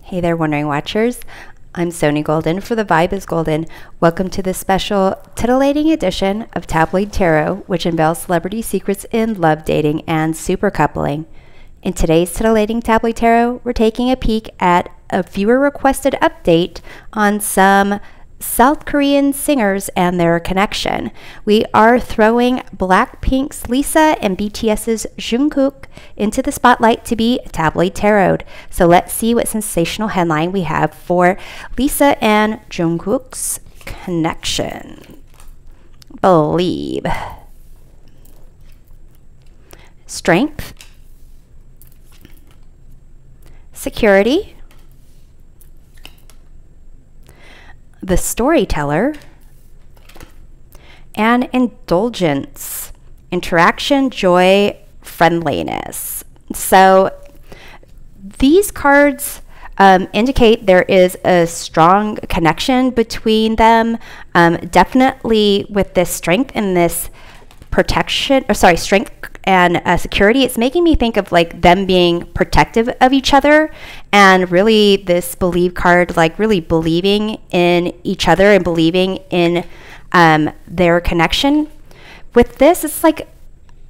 Hey there, Wondering Watchers. I'm Sony Golden for The Vibe is Golden. Welcome to this special titillating edition of Tabloid Tarot, which unveils celebrity secrets in love, dating, and super coupling. In today's titillating Tabloid Tarot, we're taking a peek at a viewer-requested update on some South Korean singers and their connection. We are throwing BLACKPINK'S Lisa and BTS's JUNGKOOK into the spotlight to be tabloid tarot. So let's see what sensational headline we have for Lisa and JUNGKOOK's connection. Believe. Strength. Security. The storyteller, and indulgence, interaction, joy, friendliness. So these cards indicate there is a strong connection between them, definitely with this strength and this protection, or sorry, strength and security. It's making me think of like them being protective of each other, and really this believe card, like really believing in each other and believing in their connection. With this, it's like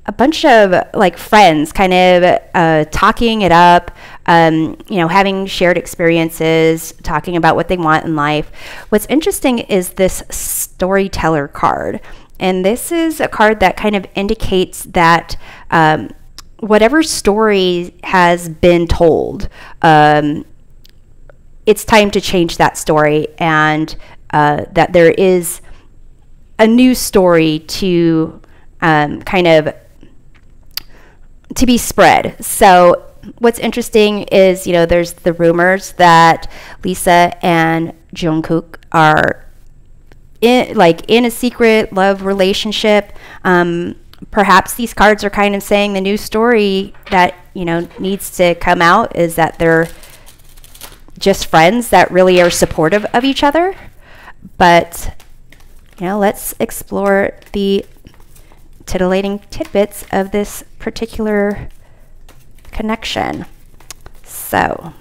a bunch of like friends kind of talking it up, you know, having shared experiences, talking about what they want in life. What's interesting is this storyteller card. And this is a card that kind of indicates that whatever story has been told, it's time to change that story, and that there is a new story to kind of to be spread. So what's interesting is, you know, there's the rumors that Lisa and JUNGKOOK are in a secret love relationship. Perhaps these cards are kind of saying the new story that, you know, needs to come out is that they're just friends that really are supportive of each other. But, you know, let's explore the titillating tidbits of this particular connection. So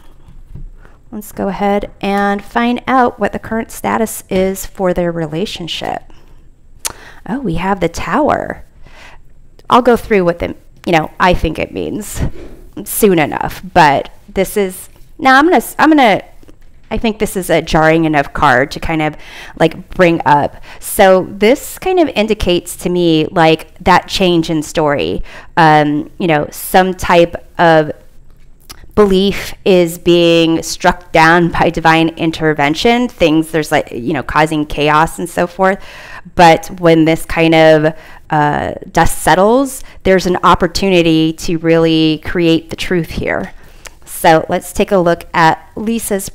let's go ahead and find out what the current status is for their relationship. Oh, we have the Tower. I'll go through what the, you know, I think it means soon enough, but this is, now I think this is a jarring enough card to kind of like bring up. So this kind of indicates to me like that change in story, you know, some type of belief is being struck down by divine intervention. Things, there's like, you know, causing chaos and so forth. But when this kind of dust settles, there's an opportunity to really create the truth here. So let's take a look at Lisa's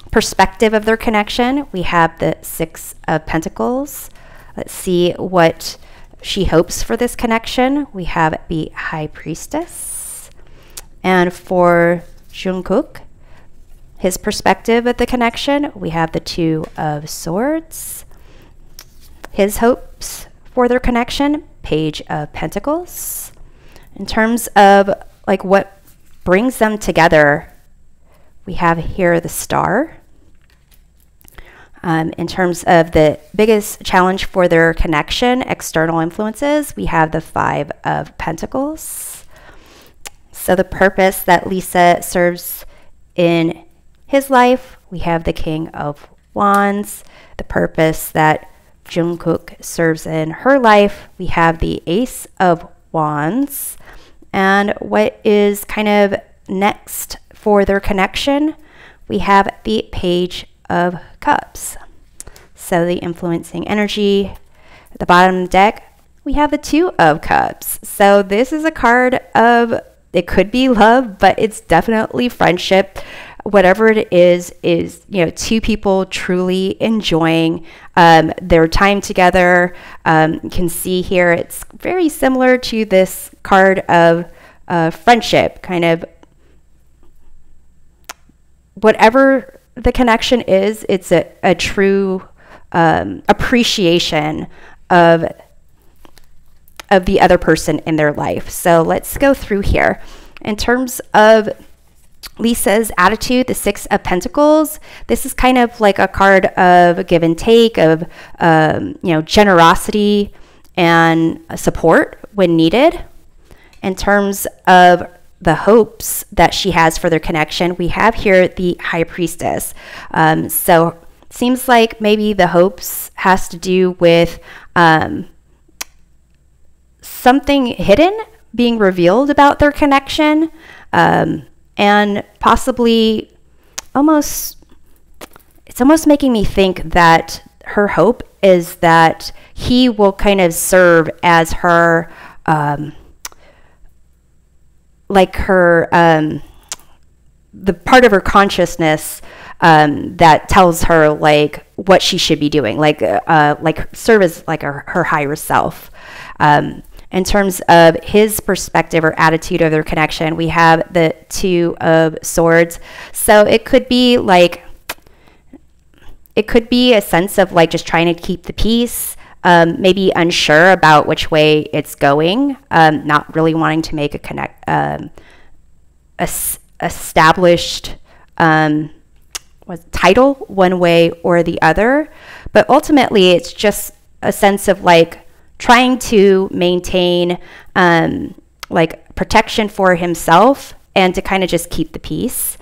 perspective of their connection. We have the Six of Pentacles. Let's see what she hopes for this connection. We have the High Priestess. And for JUNGKOOK, his perspective of the connection, we have the Two of Swords. His hopes for their connection, Page of Pentacles. In terms of like what brings them together, we have here the Star. In terms of the biggest challenge for their connection, external influences, we have the Five of Pentacles. So the purpose that Lisa serves in his life, we have the King of Wands. The purpose that JUNGKOOK serves in her life, we have the Ace of Wands. And what is kind of next for their connection, we have the Page of Cups. So the influencing energy. At the bottom of the deck, we have the Two of Cups. So this is a card of, it could be love, but it's definitely friendship. Whatever it is, you know, two people truly enjoying their time together. You can see here it's very similar to this card of friendship, kind of whatever the connection is, it's a true appreciation of the other person in their life. So let's go through here. In terms of Lisa's attitude, the Six of Pentacles, this is kind of like a card of give and take, of generosity and support when needed. In terms of the hopes that she has for their connection, we have here the High Priestess. So it seems like maybe the hopes has to do with something hidden being revealed about their connection, and possibly it's almost making me think that her hope is that he will kind of serve as her, the part of her consciousness that tells her like what she should be doing, like serve as like her higher self. In terms of his perspective or attitude of their connection, we have the Two of Swords. So it could be a sense of like just trying to keep the peace, maybe unsure about which way it's going, not really wanting to make a established title one way or the other. But ultimately, it's just a sense of like trying to maintain like protection for himself and to kind of just keep the peace.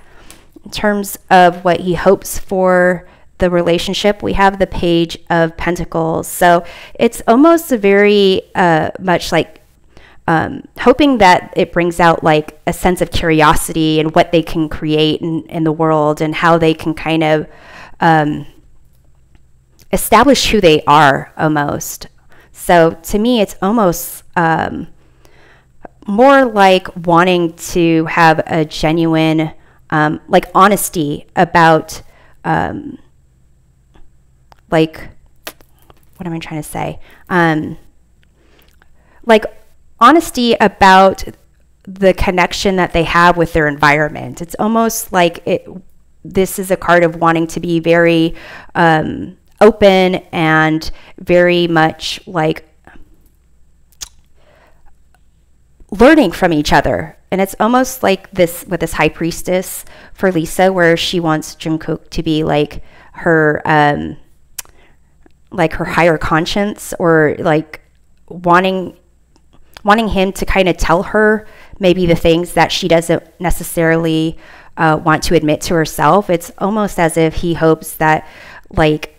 In terms of what he hopes for the relationship, we have the Page of Pentacles. So it's almost a very much like hoping that it brings out like a sense of curiosity and what they can create in the world and how they can kind of establish who they are almost. So to me, it's almost more like wanting to have a genuine, like honesty about, like, what am I trying to say? Like honesty about the connection that they have with their environment. It's almost like this is a card of wanting to be very, open and very much like learning from each other. And it's almost like this with this High Priestess for Lisa, where she wants JUNGKOOK to be like her higher conscience, or like wanting him to kind of tell her maybe the things that she doesn't necessarily want to admit to herself. It's almost as if he hopes that like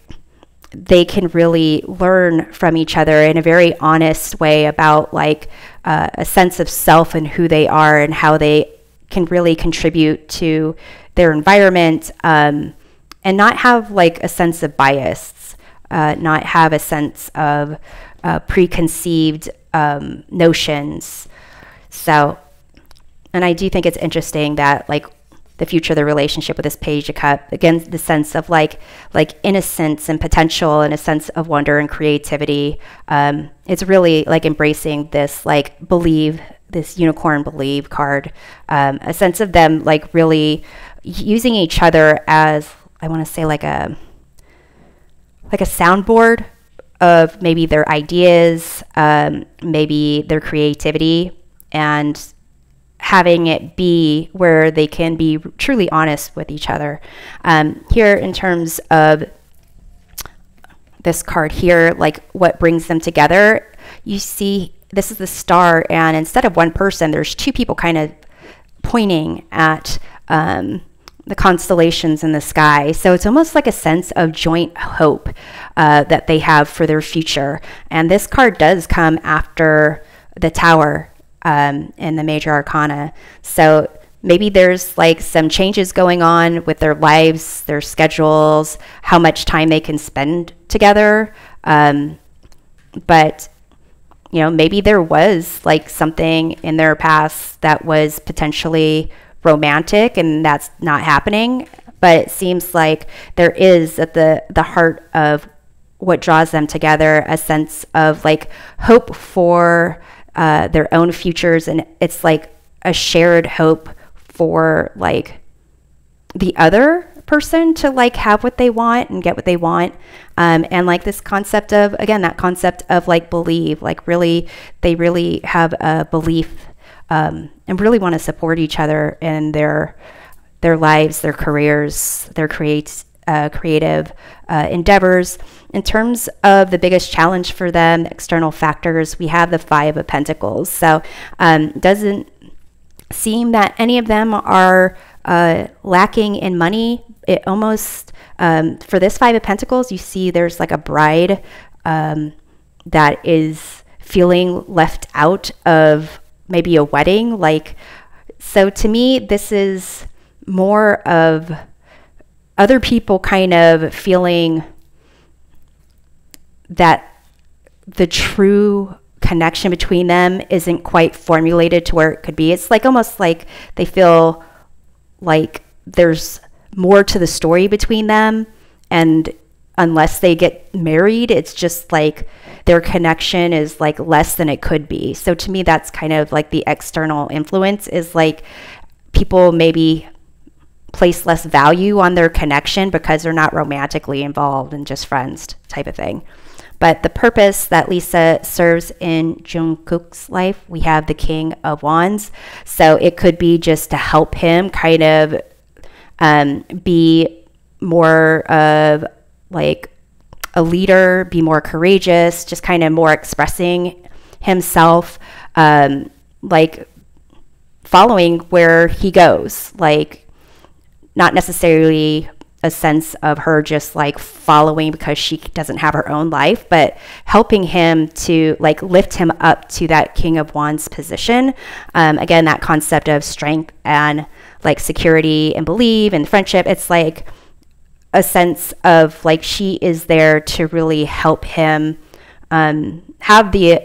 they can really learn from each other in a very honest way about like a sense of self and who they are and how they can really contribute to their environment, and not have like a sense of bias, not have a sense of preconceived notions. So, and I do think it's interesting that like the future of the relationship with this Page of Cups, again, the sense of like innocence and potential and a sense of wonder and creativity. It's really like embracing this like this unicorn believe card, a sense of them like really using each other as, I want to say like a soundboard of maybe their ideas, maybe their creativity, and having it be where they can be truly honest with each other. Here in terms of this card here, like what brings them together, you see this is the Star, and instead of one person, there's two people kind of pointing at the constellations in the sky. So it's almost like a sense of joint hope that they have for their future. And this card does come after the Tower in the Major Arcana. So maybe there's like some changes going on with their lives, their schedules, how much time they can spend together. But you know, maybe there was like something in their past that was potentially romantic and that's not happening. But it seems like there is at the heart of what draws them together a sense of like hope for their own futures, and it's like a shared hope for like the other person to like have what they want and get what they want, and like this concept of, again, that concept of like believe, like really they really have a belief, and really want to support each other in their their lives, their careers, their creative endeavors. In terms of the biggest challenge for them, external factors, we have the Five of Pentacles. So doesn't seem that any of them are lacking in money. It almost, for this Five of Pentacles, you see there's like a bride that is feeling left out of maybe a wedding. Like, so to me, this is more of other people kind of feeling that the true connection between them isn't quite formulated to where it could be. It's like almost like they feel like there's more to the story between them, and unless they get married, it's just like their connection is like less than it could be. So to me, that's kind of like the external influence, is like people maybe place less value on their connection because they're not romantically involved and just friends type of thing. But the purpose that Lisa serves in JUNGKOOK's life, we have the King of Wands. So it could be just to help him kind of be more of like a leader, be more courageous, just kind of more expressing himself, like following where he goes, like not necessarily a sense of her just like following because she doesn't have her own life, but helping him to like lift him up to that King of Wands position. Again, that concept of strength and like security and believe and friendship. It's like a sense of like she is there to really help him have the,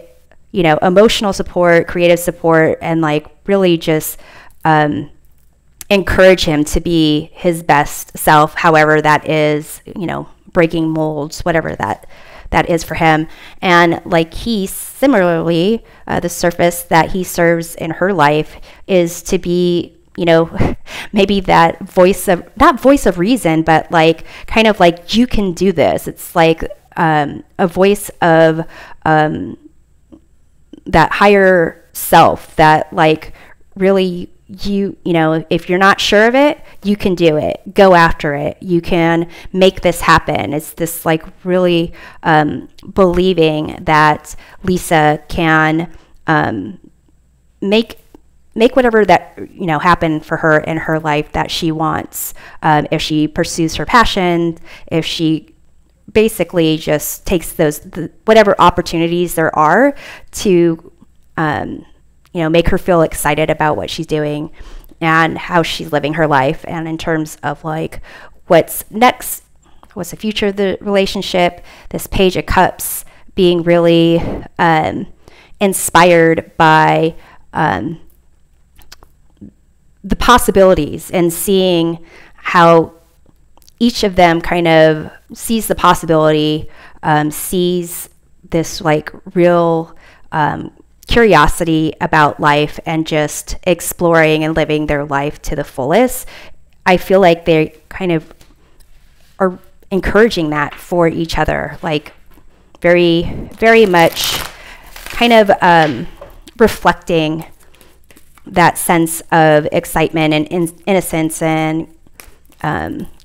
you know, emotional support, creative support, and like really just encourage him to be his best self, however that is, you know, breaking molds, whatever that is for him. And like he similarly, the surface that he serves in her life is to be, you know, maybe that voice of, not voice of reason, but like kind of like, you can do this. It's like a voice of that higher self that like really, you know, if you're not sure of it, you can do it. Go after it. You can make this happen. It's this like really believing that Lisa can make whatever that, you know, happen for her in her life that she wants. If she pursues her passion, if she basically just takes those whatever opportunities there are to you know, make her feel excited about what she's doing and how she's living her life. And in terms of like what's next, what's the future of the relationship, this Page of Cups being really inspired by the possibilities and seeing how each of them kind of sees the possibility, sees this like real curiosity about life and just exploring and living their life to the fullest. I feel like they kind of are encouraging that for each other, like very, very much kind of reflecting that sense of excitement and innocence and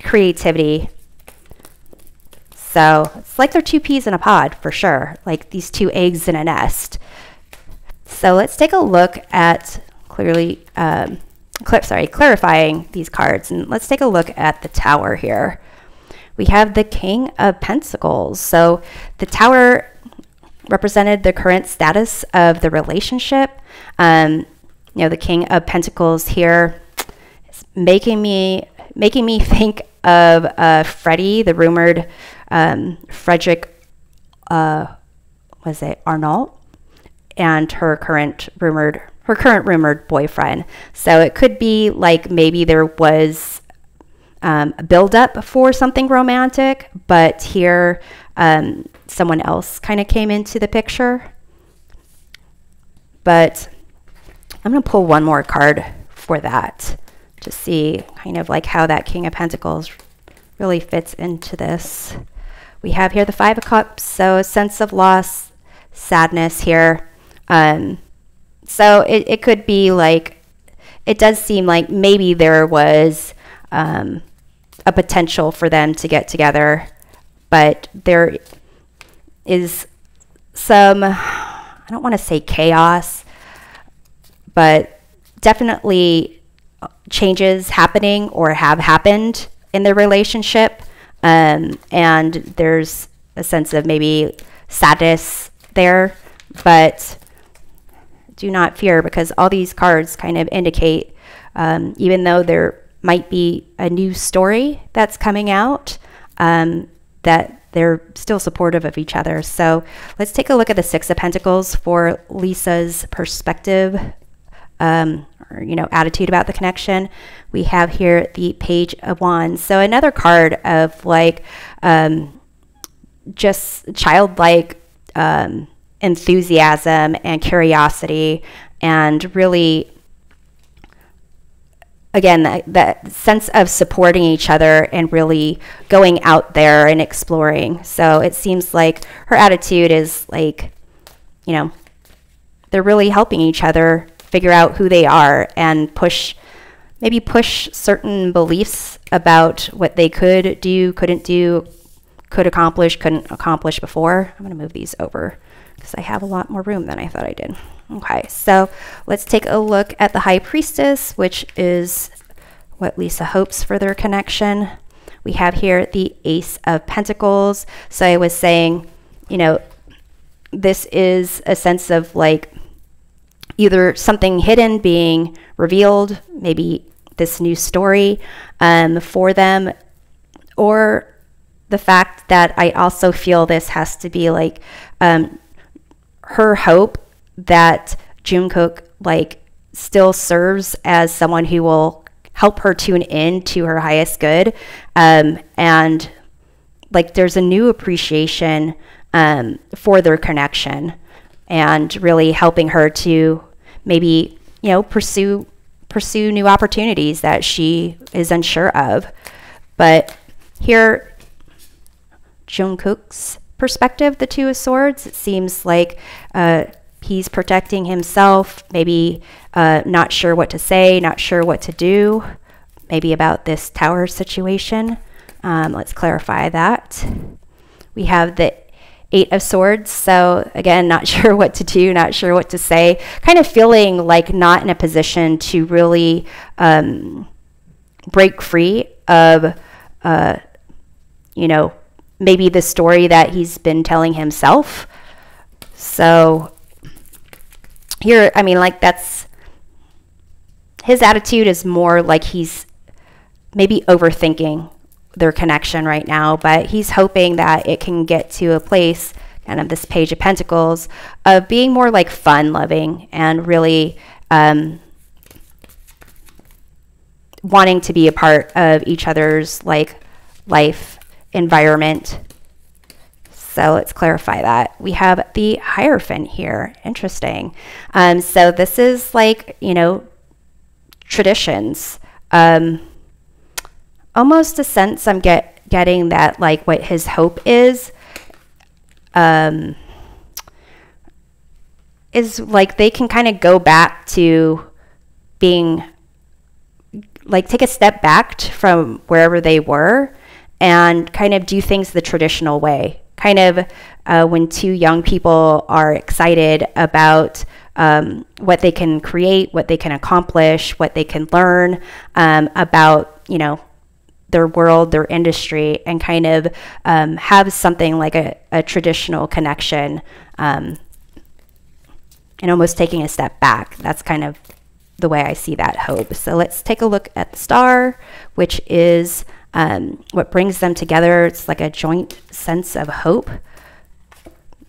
creativity. So it's like they're two peas in a pod for sure, like these two eggs in a nest. So let's take a look at clarifying these cards, and let's take a look at the Tower here. We have the King of Pentacles. So the Tower represented the current status of the relationship. You know, the King of Pentacles here is making me think of Freddie, the rumored Frederick, was it Arnault, and her current rumored boyfriend. So it could be like maybe there was a build-up for something romantic, but here someone else kind of came into the picture. But I'm going to pull one more card for that to see kind of like how that King of Pentacles really fits into this. We have here the Five of Cups, so a sense of loss, sadness here. So it could be like, it does seem like maybe there was a potential for them to get together, but there is some, I don't want to say chaos, but definitely changes happening or have happened in their relationship. And there's a sense of maybe sadness there, but do not fear, because all these cards kind of indicate, even though there might be a new story that's coming out, that they're still supportive of each other. So let's take a look at the Six of Pentacles for Lisa's perspective, or, attitude about the connection. We have here the Page of Wands. So another card of like just childlike enthusiasm and curiosity, and really, again, that sense of supporting each other and really going out there and exploring. So it seems like her attitude is like, they're really helping each other figure out who they are and maybe push certain beliefs about what they could do, couldn't do, could accomplish, couldn't accomplish before. I'm going to move these over because I have a lot more room than I thought I did. Okay, so let's take a look at the High Priestess, which is what Lisa hopes for their connection. We have here the Ace of Pentacles. So I was saying, this is a sense of like either something hidden being revealed, maybe this new story for them, or the fact that I also feel this has to be like her hope that JUNGKOOK like still serves as someone who will help her tune in to her highest good, and like there's a new appreciation for their connection, and really helping her to maybe pursue new opportunities that she is unsure of. But here, JUNGKOOK's perspective, the Two of Swords, it seems like he's protecting himself, maybe not sure what to say, not sure what to do, maybe about this tower situation. Let's clarify that. We have the Eight of Swords. So again, not sure what to do, not sure what to say, kind of feeling like not in a position to really break free of, maybe the story that he's been telling himself. So here, I mean, like that's, his attitude is more like he's maybe overthinking their connection right now, but he's hoping that it can get to a place, kind of this Page of Pentacles, of being more like fun loving and really wanting to be a part of each other's like life environment. So let's clarify that. We have the Hierophant here. Interesting. So this is like, traditions. Almost a sense I'm getting that like what his hope is like they can kind of go back to being like, take a step back from wherever they were and kind of do things the traditional way. Kind of when two young people are excited about what they can create, what they can accomplish, what they can learn about, their world, their industry, and kind of have something like a traditional connection, and almost taking a step back. That's kind of the way I see that hope. So let's take a look at the Star, which is what brings them together. It's like a joint sense of hope.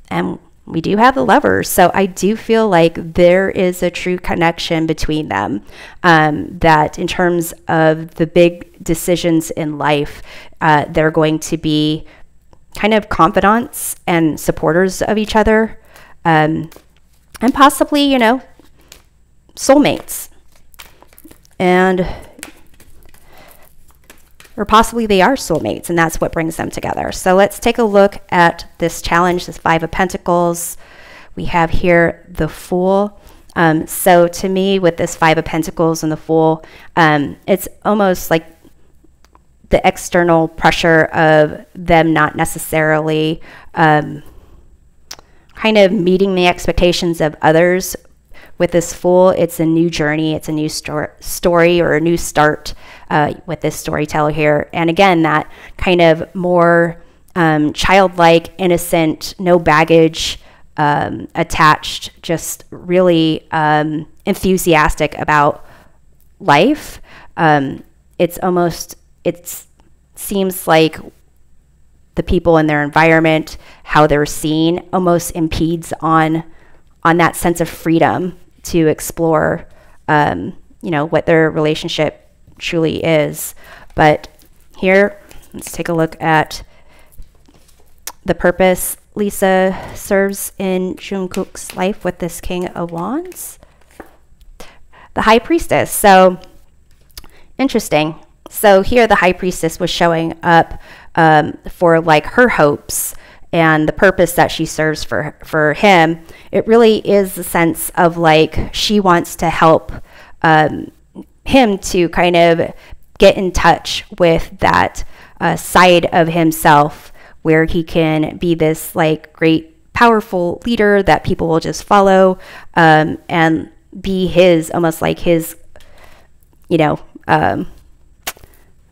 And we do have the Lovers. So I do feel like there is a true connection between them, that in terms of the big decisions in life, they're going to be kind of confidants and supporters of each other, and possibly, soulmates. Or possibly they are soulmates, and that's what brings them together. So let's take a look at this challenge, this Five of Pentacles. We have here the Fool. So to me, with this Five of Pentacles and the Fool, it's almost like the external pressure of them not necessarily kind of meeting the expectations of others. With this Fool, it's a new journey, it's a new story or a new start with this storyteller here. And again, that kind of more childlike, innocent, no baggage attached, just really enthusiastic about life. It seems like the people in their environment, how they're seen, almost impedes on that sense of freedom to explore, what their relationship truly is. But here, let's take a look at the purpose Lisa serves in JUNGKOOK's life with this King of Wands. The High Priestess. So, interesting. So here the High Priestess was showing up for like her hopes and the purpose that she serves for him. It really is the sense of like she wants to help him to kind of get in touch with that side of himself where he can be this like great powerful leader that people will just follow and be his, almost like his,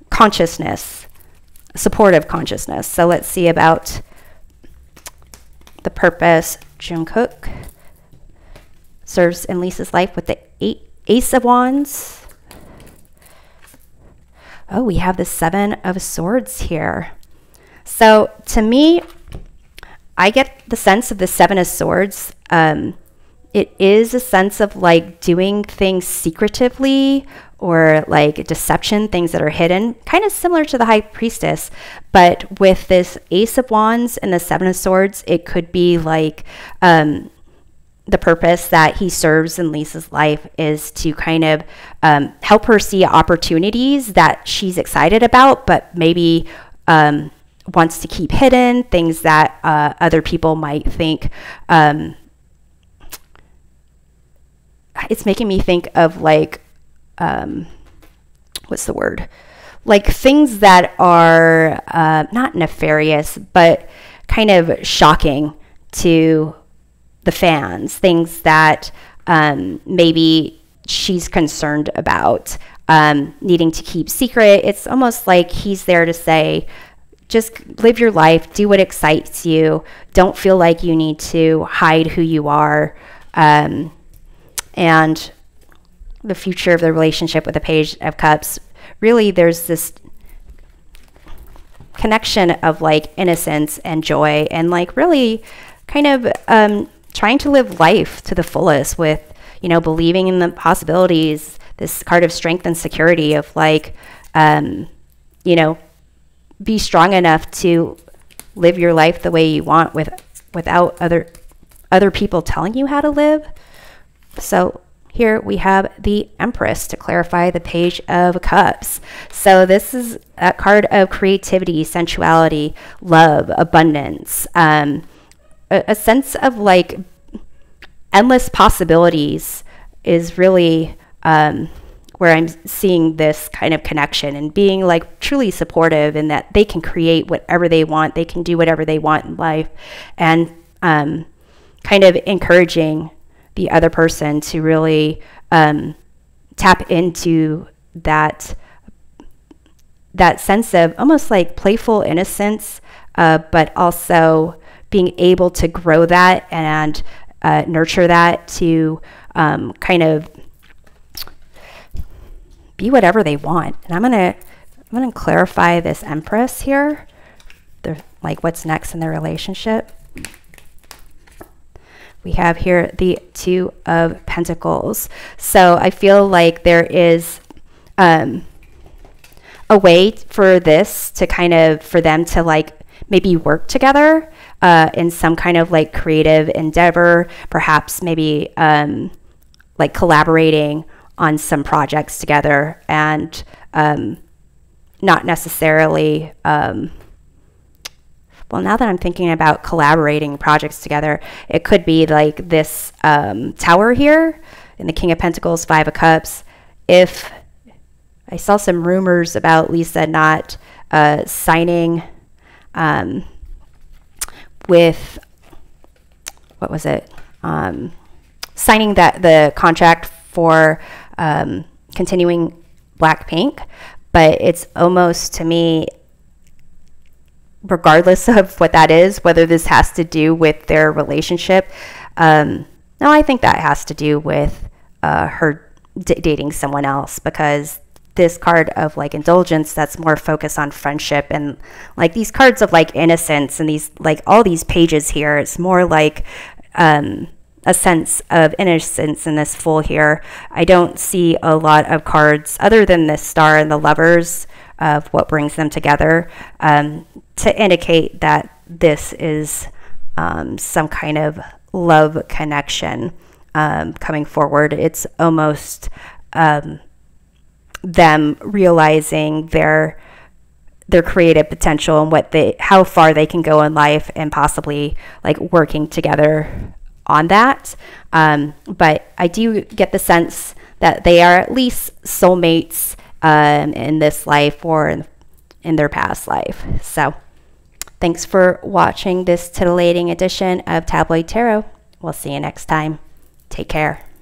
consciousness, supportive consciousness. So let's see about the purpose JUNGKOOK serves in Lisa's life with the Ace of Wands. Oh, we have the Seven of Swords here. So to me, I get the sense of the Seven of Swords. It is a sense of like doing things secretively or like deception, things that are hidden, kind of similar to the High Priestess. But with this Ace of Wands and the Seven of Swords, it could be like the purpose that he serves in Lisa's life is to kind of help her see opportunities that she's excited about, but maybe wants to keep hidden, things that other people might think. It's making me think of like, what's the word? Like things that are not nefarious, but kind of shocking to the fans, things that maybe she's concerned about, needing to keep secret. It's almost like he's there to say, just live your life, do what excites you. Don't feel like you need to hide who you are. And the future of the relationship with the Page of Cups, really there's this connection of like innocence and joy and like really kind of trying to live life to the fullest with, believing in the possibilities, this card of strength and security of like, be strong enough to live your life the way you want without other people telling you how to live. So here we have the Empress to clarify the Page of Cups. So this is a card of creativity, sensuality, love, abundance, a sense of like endless possibilities is really where I'm seeing this kind of connection and being like truly supportive in that they can create whatever they want. They can do whatever they want in life, and kind of encouraging the other person to really tap into that sense of almost like playful innocence, but also being able to grow that and nurture that to kind of be whatever they want. And I'm gonna clarify this Empress here, like what's next in their relationship. We have here the Two of Pentacles. So I feel like there is a way for this to kind of, for them to like maybe work together in some kind of like creative endeavor, perhaps maybe like collaborating on some projects together, and not necessarily well, now that I'm thinking about collaborating projects together, it could be like this tower here in the King of Pentacles, Five of Cups. If I saw some rumors about Lisa not signing with, what was it? Signing the contract for continuing Blackpink, but it's almost, to me, regardless of what that is, whether this has to do with their relationship, no, I think that has to do with her dating someone else, because this card of like indulgence, that's more focused on friendship, and like these cards of like innocence and these like all these pages here, it's more like a sense of innocence in this Fool here. I don't see a lot of cards other than this Star and the Lovers of what brings them together to indicate that this is some kind of love connection coming forward. It's almost them realizing their creative potential and how far they can go in life, and possibly like working together on that. But I do get the sense that they are at least soulmates in this life or in their past life. So thanks for watching this titillating edition of Tabloid Tarot. We'll see you next time. Take care.